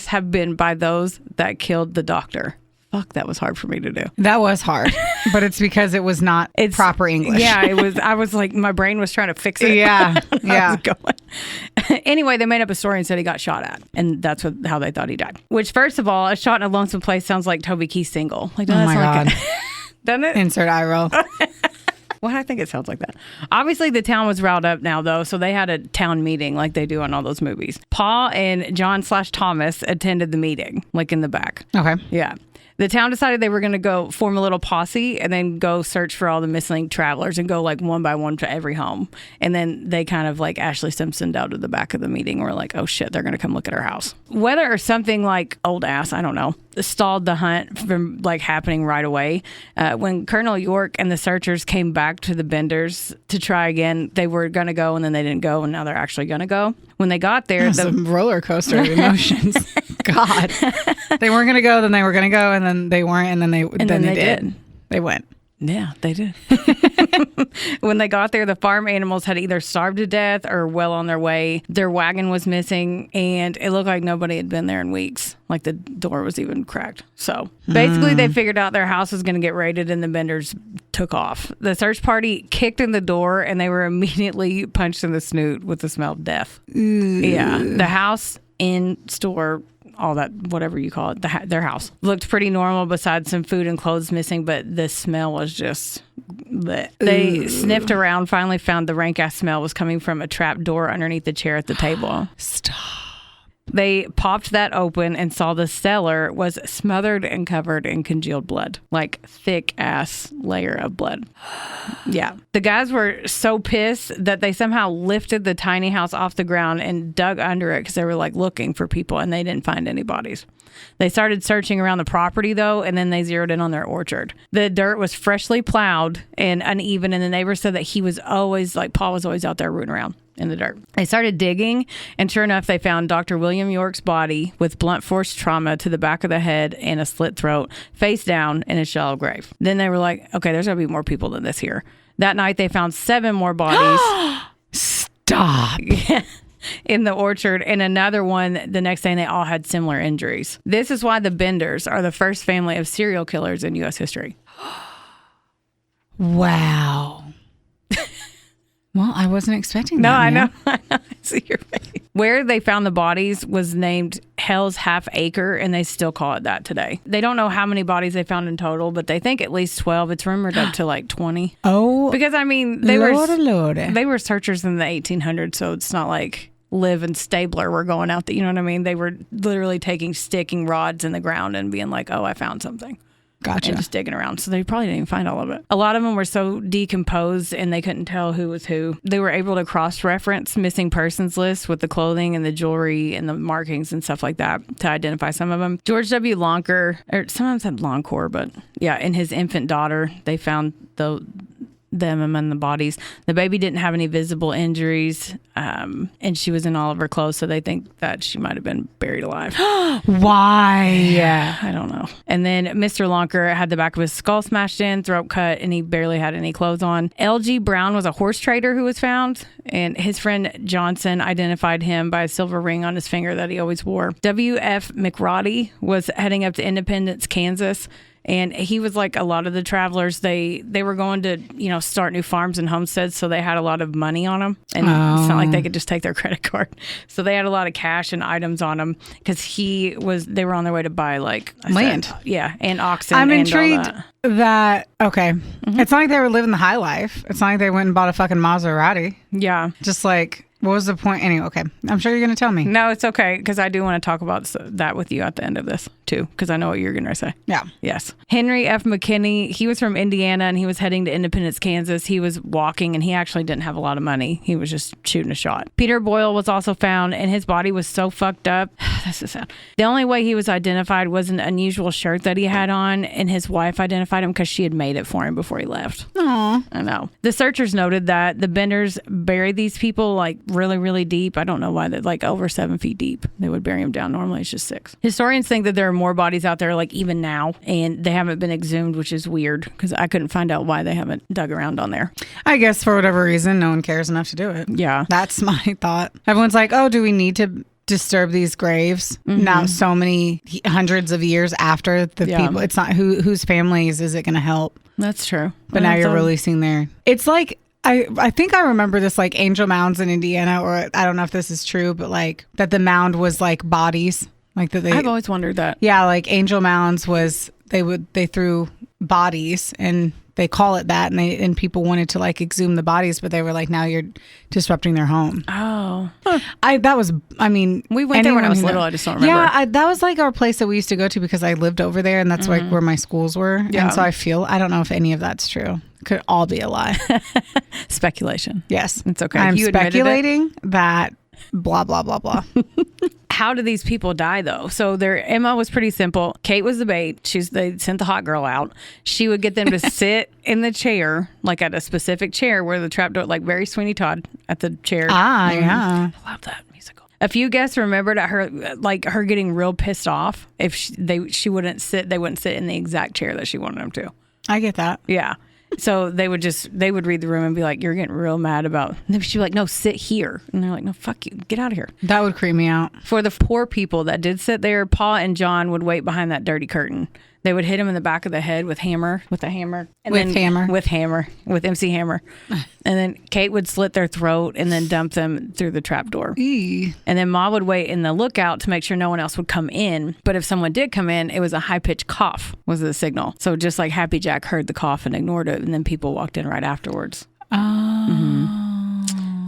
have been by those that killed the doctor. Fuck, that was hard for me to do. That was hard, but it's because it was not proper English. Yeah, it was. I was like, my brain was trying to fix it. Yeah, yeah. Anyway, they made up a story and said he got shot at, and that's how they thought he died. Which, first of all, a shot in a lonesome place sounds like Toby Keith's single. Like, oh my God. Doesn't it? Insert eye roll. Well, I think it sounds like that. Obviously, the town was riled up now, though, so they had a town meeting like they do in all those movies. Paul and John/Thomas attended the meeting, like in the back. Okay. Yeah. The town decided they were going to go form a little posse and then go search for all the missing travelers and go like one by one to every home. And then they kind of like Ashley Simpsoned out of the back of the meeting. We're like, oh shit, they're going to come look at our house. Whether or something like old ass, I don't know, stalled the hunt from like happening right away. When Colonel York and the searchers came back to the Benders to try again, they were going to go and then they didn't go, and now they're actually going to go. When they got there, the roller coaster of emotions. God, they weren't going to go, then they were going to go, and then they weren't, and then they did. They went. Yeah, they did. When they got there, the farm animals had either starved to death or well on their way. Their wagon was missing, and it looked like nobody had been there in weeks. Like the door was even cracked. So basically, they figured out their house was going to get raided, and the Benders took off. The search party kicked in the door, and they were immediately punched in the snoot with the smell of death. Yeah, the house, in store, all that, whatever you call it, their house looked pretty normal besides some food and clothes missing, but the smell was just bleh. They sniffed around, finally found the rank ass smell was coming from a trap door underneath the chair at the table. Stop. They popped that open and saw the cellar was smothered and covered in congealed blood, like thick ass layer of blood. Yeah. The guys were so pissed that they somehow lifted the tiny house off the ground and dug under it because they were like looking for people, and they didn't find any bodies. They started searching around the property though, and then they zeroed in on their orchard. The dirt was freshly plowed and uneven, and the neighbor said that he was always like, Paul was always out there rooting around in the dirt. They started digging, and sure enough, they found Dr. William York's body with blunt force trauma to the back of the head and a slit throat, face down in a shallow grave. Then they were like, okay, there's going to be more people than this here. That night, they found 7 more bodies. Stop. In the orchard, and another one the next day, and they all had similar injuries. This is why the Benders are the first family of serial killers in U.S. history. Wow. Well, I wasn't expecting that. No, I know. I see your face. Where they found the bodies was named Hell's Half Acre, and they still call it that today. They don't know how many bodies they found in total, but they think at least 12. It's rumored up to like 20. Oh, because I mean, they were searchers in the 1800s, so it's not like Liv and Stabler were going out there. You know what I mean? They were literally taking sticking rods in the ground and being like, "Oh, I found something." Gotcha. And just digging around. So they probably didn't even find all of it. A lot of them were so decomposed and they couldn't tell who was who. They were able to cross-reference missing persons lists with the clothing and the jewelry and the markings and stuff like that to identify some of them. George W. Lonker, or sometimes said Loncourt, but yeah, and his infant daughter, they found them among the bodies. The baby didn't have any visible injuries, and she was in all of her clothes, so they think that she might have been buried alive. Why? Yeah, I don't know. And then Mr. Lonker had the back of his skull smashed in, throat cut, and he barely had any clothes on. L.G. Brown was a horse trader who was found, and his friend Johnson identified him by a silver ring on his finger that he always wore. W.F. McRoddy was heading up to Independence, Kansas, and he was like a lot of the travelers. They were going to, start new farms and homesteads, so they had a lot of money on them. And it's not like they could just take their credit card. So they had a lot of cash and items on them because they were on their way to buy like land. And oxen. I'm and intrigued all that, okay. Mm-hmm. It's not like they were living the high life. It's not like they went and bought a fucking Maserati. Yeah. Just like, what was the point? Anyway, okay. I'm sure you're going to tell me. No, it's okay, because I do want to talk about that with you at the end of this, too, because I know what you're going to say. Yeah. Yes. Henry F. McKinney, he was from Indiana and he was heading to Independence, Kansas. He was walking and he actually didn't have a lot of money. He was just shooting a shot. Peter Boyle was also found and his body was so fucked up. This is sad. The only way he was identified was an unusual shirt that he had on, and his wife identified him because she had made it for him before he left. Aw. I know. The searchers noted that the Benders buried these people like really, really deep. I don't know why. They're like over 7 feet deep. They would bury them down. Normally it's just 6. Historians think that there are more bodies out there like even now, and they haven't been exhumed, which is weird because I couldn't find out why they haven't dug around on there. I guess for whatever reason, no one cares enough to do it. Yeah. That's my thought. Everyone's like, oh, do we need to disturb these graves now so many hundreds of years after the people? It's not whose families is it going to help? That's true. But now you're releasing their... It's like... I think I remember this like Angel Mounds in Indiana, or I don't know if this is true, but like that the mound was like bodies. Like that I've always wondered that. Yeah, like Angel Mounds was they threw bodies and they call it that, and people wanted to like exhume the bodies, but they were like, now you're disrupting their home. Oh. We went there when I was little. I just don't remember. Yeah, that was like our place that we used to go to because I lived over there, and that's like where my schools were. Yeah. And so I don't know if any of that's true. Could all be a lie. Speculation. Yes. It's okay. I'm speculating that blah, blah, blah, blah. How did these people die, though? So their MO was pretty simple. Kate was the bait. They sent the hot girl out. She would get them to sit in the chair, like at a specific chair where the trapdoor, like very Sweeney Todd at the chair. Yeah. I love that musical. A few guests remembered her getting real pissed off if she wouldn't sit. They wouldn't sit in the exact chair that she wanted them to. I get that. Yeah. So they would read the room and be like, you're getting real mad about, and she'd be like, no, sit here. And they're like, no, fuck you, get out of here. That would creep me out. For the poor people that did sit there, Paul and John would wait behind that dirty curtain. They would hit him in the back of the head with a hammer. With MC Hammer. And then Kate would slit their throat and then dump them through the trapdoor. And then Ma would wait in the lookout to make sure no one else would come in. But if someone did come in, it was a high-pitched cough was the signal. So just like Happy Jack heard the cough and ignored it, and then people walked in right afterwards.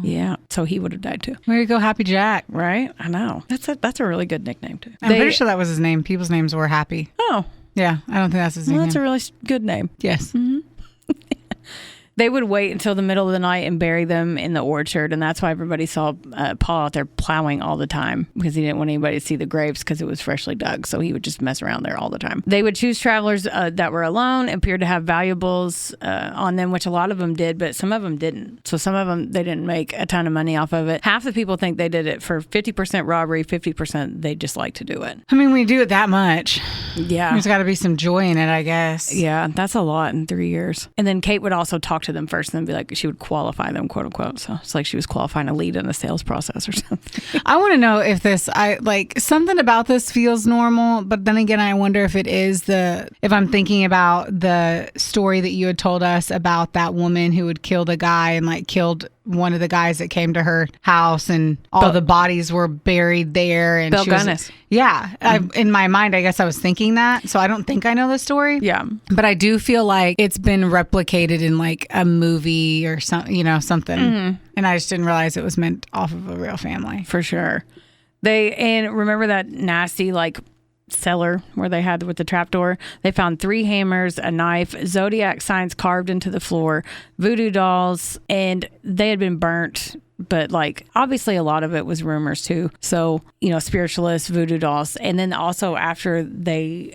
Yeah, so he would have died too. Way to go, Happy Jack. Right? I know. That's a really good nickname too. I'm pretty sure that was his name. People's names were Happy. Oh. Yeah, I don't think that's his name. That's a really good name. Yes. Mm-hmm. They would wait until the middle of the night and bury them in the orchard, and that's why everybody saw Paul out there plowing all the time, because he didn't want anybody to see the graves because it was freshly dug, so he would just mess around there all the time. They would choose travelers that were alone, appeared to have valuables on them, which a lot of them did, but some of them didn't. So some of them, they didn't make a ton of money off of it. Half the people think they did it for 50% robbery, 50% they just like to do it. I mean, when you do it that much, yeah, there's got to be some joy in it, I guess. Yeah, that's a lot in 3 years. And then Kate would also talk to them first and then be like, she would qualify them, quote unquote. So it's like she was qualifying a lead in the sales process or something. I want to know if something about this feels normal, but then again, I wonder if it is if I'm thinking about the story that you had told us about that woman who had killed a guy and like killed one of the guys that came to her house, and all the bodies were buried there. And Bill Gunnis. Yeah. In my mind, I guess I was thinking that. So I don't think I know the story. Yeah. But I do feel like it's been replicated in like a movie or something. Mm-hmm. And I just didn't realize it was meant off of a real family. For sure. And remember that nasty like cellar where they had with the trapdoor? They found 3 hammers, a knife, zodiac signs carved into the floor, voodoo dolls, and they had been burnt. But like obviously a lot of it was rumors too. So, spiritualists, voodoo dolls. And then also after they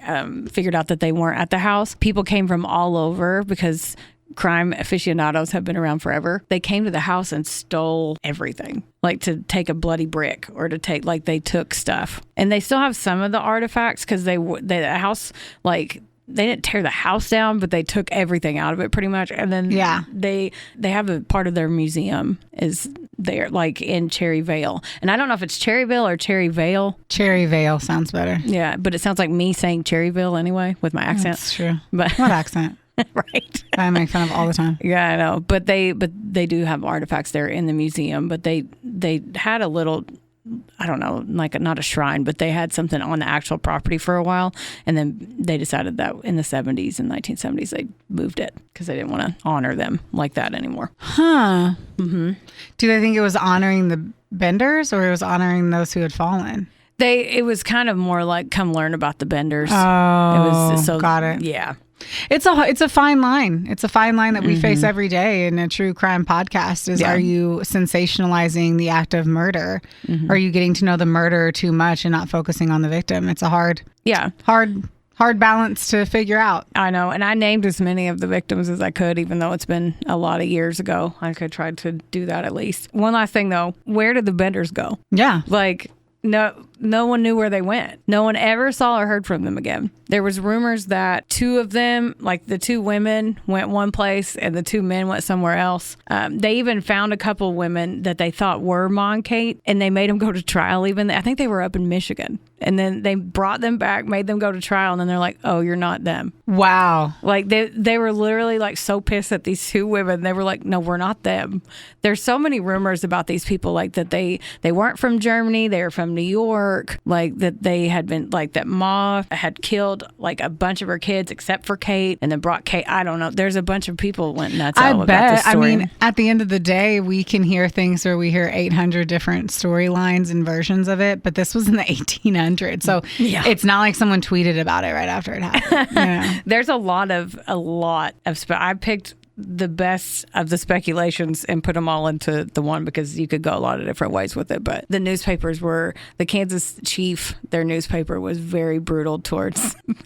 figured out that they weren't at the house, people came from all over because crime aficionados have been around forever. They came to the house and stole everything, like to take a bloody brick or to take, like they took stuff. And they still have some of the artifacts because the house, like they didn't tear the house down, but they took everything out of it pretty much. And then they have a part of their museum is there, like in Cherry Vale. And I don't know if it's Cherryville or Cherry Vale. Cherry Vale sounds better. Yeah, but it sounds like me saying Cherryville anyway with my accent. That's true. But what accent? Right. I make fun of all the time. Yeah, I know. But they do have artifacts there in the museum. But they had a little, I don't know, like not a shrine, but they had something on the actual property for a while. And then they decided that in the 70s and 1970s, they moved it because they didn't want to honor them like that anymore. Huh. Mm-hmm. Do they think it was honoring the Benders or it was honoring those who had fallen? It was kind of more like come learn about the Benders. Oh, it was so got it. Yeah. It's a fine line. It's a fine line that we face every day in a true crime podcast is, are you sensationalizing the act of murder? Are you getting to know the murderer too much and not focusing on the victim? It's a hard balance to figure out. I know. And I named as many of the victims as I could, even though it's been a lot of years ago. I could try to do that at least. One last thing though, where did the Benders go? Yeah. Like, no one knew where they went. No one ever saw or heard from them again. There was rumors that two of them, like the two women, went one place and the two men went somewhere else. They even found a couple women that they thought were Ma and Kate, and they made them go to trial. Even I think they were up in Michigan, and then they brought them back, made them go to trial, and then they're like, "Oh, you're not them." Wow. Like they were literally like so pissed at these two women. They were like, "No, we're not them." There's so many rumors about these people, like that they weren't from Germany, they were from New York, like that they had been like that Ma had killed like a bunch of her kids except for Kate, and then brought Kate. I don't know. There's a bunch of people went nuts. About this story. I mean, at the end of the day, we can hear things where we hear 800 different storylines and versions of it, but this was in the 1800s, so it's not like someone tweeted about it right after it happened. Yeah. There's a lot of I picked the best of the speculations and put them all into the one because you could go a lot of different ways with it. But the newspapers the Kansas Chief, their newspaper was very brutal towards them.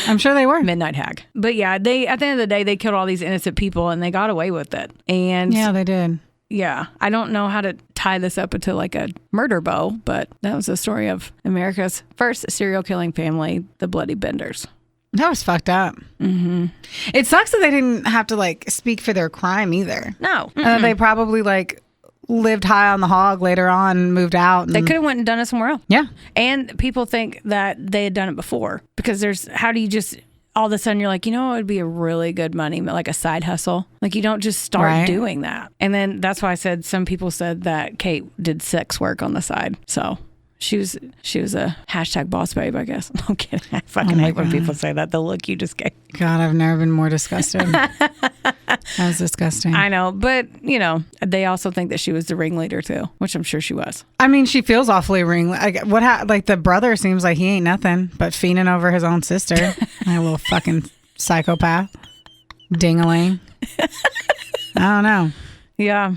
I'm sure they were. Midnight Hag. But yeah, at the end of the day, they killed all these innocent people and they got away with it. And yeah, they did. Yeah, I don't know how to tie this up into like a murder bow, but that was the story of America's first serial killing family, the Bloody Benders. That was fucked up. Mm-hmm. It sucks that they didn't have to like speak for their crime either. No. They probably like lived high on the hog later on and moved out. They could have went and done it somewhere else. Yeah. And people think that they had done it before because how do you just all of a sudden you're like, it would be a really good money, like a side hustle. Like you don't just start doing that. And then that's why I said some people said that Kate did sex work on the side. So she was a hashtag boss babe, I guess. I'm kidding. I fucking hate when people say that. The look you just gave. God, I've never been more disgusted. That was disgusting. I know, but they also think that she was the ringleader too, which I'm sure she was. I mean, she feels awfully like the brother seems like he ain't nothing but fiending over his own sister. Like a little fucking psychopath, ding-a-ling. I don't know. Yeah,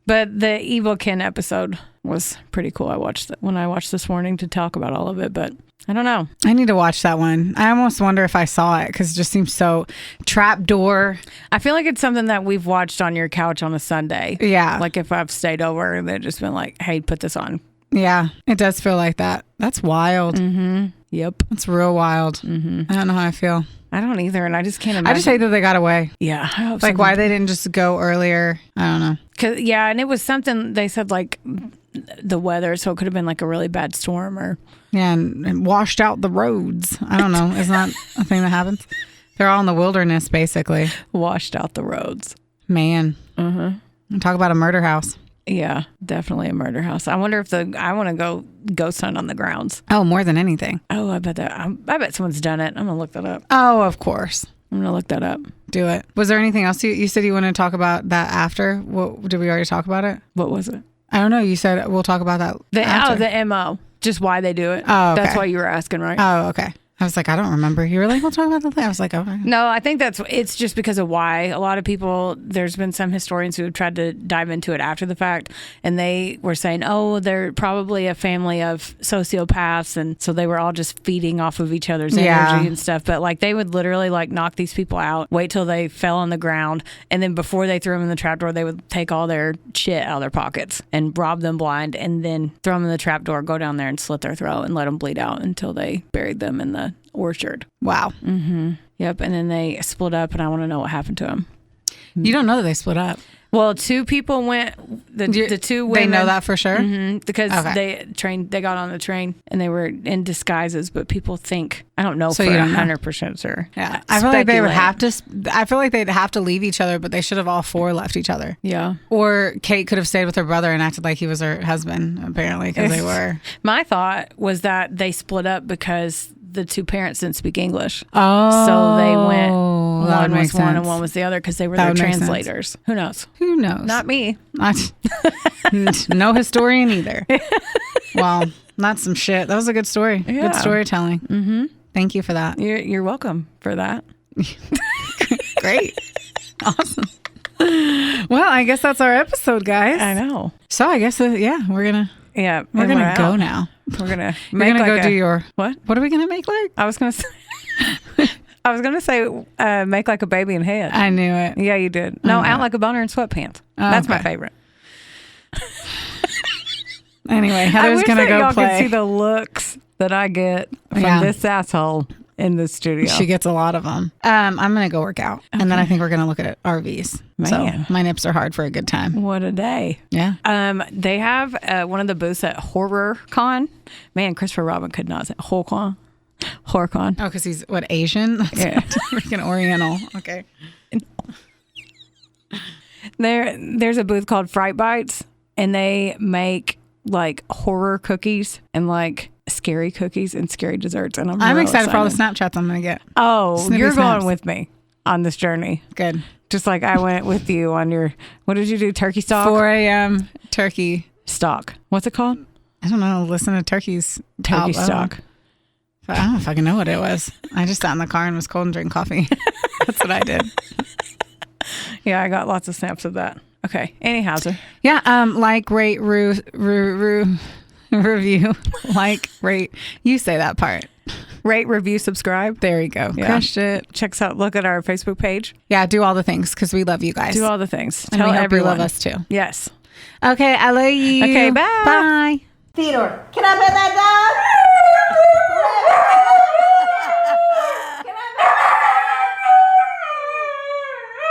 but the Evil Kin episode was pretty cool. I watched this morning to talk about all of it, but I don't know. I need to watch that one. I almost wonder if I saw it because it just seems so trapdoor. I feel like it's something that we've watched on your couch on a Sunday. Yeah. Like if I've stayed over and they've just been like, hey, put this on. Yeah, it does feel like that. That's wild. Mm-hmm. Yep. That's real wild. Mm-hmm. I don't know how I feel. I don't either, and I just can't imagine. I just hate that they got away. Yeah. I hope like why they didn't just go earlier. I don't know. Yeah, and it was something they said like the weather, so it could have been like a really bad storm or... Yeah, and washed out the roads. I don't know. Isn't that a thing that happens? They're all in the wilderness, basically. Washed out the roads. Man. Mm-hmm. Talk about a murder house. Yeah, definitely a murder house. I wonder if I want to go ghost hunt on the grounds. Oh, more than anything. Oh, I bet someone's done it. I'm going to look that up. Oh, of course. I'm going to look that up. Do it. Was there anything else you said you wanted to talk about that after? Did we already talk about it? What was it? I don't know. You said we'll talk about that after. The MO. Just why they do it. Oh, okay. That's why you were asking, right? Oh, okay. I was like, I don't remember. You were like, we'll talk about that later. I was like, okay. No, I think it's just because of why. A lot of people, there's been some historians who have tried to dive into it after the fact, and they were saying, oh, they're probably a family of sociopaths, and so they were all just feeding off of each other's energy and stuff. But like they would literally like knock these people out, wait till they fell on the ground, and then before they threw them in the trapdoor, they would take all their shit out of their pockets and rob them blind, and then throw them in the trapdoor, go down there and slit their throat and let them bleed out until they buried them in the orchard. Wow. Mm-hmm. Yep. And then they split up, and I want to know what happened to them. You don't know that they split up. Well, two people went. The two women. They know that for sure. Mm-hmm, because they got on the train and they were in disguises, but people think, I don't know, so for 100% sure. Yeah, I feel like they would have to. I feel like they'd have to leave each other, but they should have all four left each other. Yeah. Or Kate could have stayed with her brother and acted like he was her husband, apparently, because they were. My thought was that they split up because the two parents didn't speak English. Oh. So they went, one was sense. one and one was the other because they were their translators. Who knows? Who knows? Not me. No historian either. Well, That's some shit. That was a good story. Yeah. Good storytelling. Mm-hmm. Thank you for that. You're welcome for that. Great. Awesome. Well, I guess that's our episode, guys. I know. So I guess, we're gonna go now. We're gonna do your what? What are we gonna make like? I was gonna say make like a baby in head. I knew it. Yeah, you did. No, out like a boner in sweatpants. That's my favorite. Anyway, Heather's gonna go y'all play. Can see the looks that I get from this asshole in the studio. She gets a lot of them. I'm gonna go work out, and then I think we're gonna look at RVs. Man. So my nips are hard for a good time. What a day. Yeah. They have one of the booths at Horror Con. Man, Christopher Robin could not say HorrorCon. HorrorCon. Oh, because he's Asian? Yeah. Freaking Oriental. Okay. There's a booth called Fright Bites, and they make like horror cookies and like scary cookies and scary desserts. And I'm excited for all the Snapchats I'm going to get. Oh, Snippy you're snaps. going with me on this journey. Good. Just like I went with you on your, what did you do? Turkey stock? 4 a.m. turkey stock. What's it called? I don't know. Listen to turkey's turkey stock. I don't know if I can know what it was. I just sat in the car and was cold and drank coffee. That's what I did. Yeah, I got lots of snaps of that. Okay. Anyhow, sir. Yeah. Like, rate, review. Like, rate. You say that part. Rate, review, subscribe. There you go. Yeah. Crushed it. Check us out. Look at our Facebook page. Yeah. Do all the things because we love you guys. Do all the things. And Tell we hope everyone. you love us too. Yes. Okay. I love you. Okay. Bye. Bye. Theodore, can I pet that dog?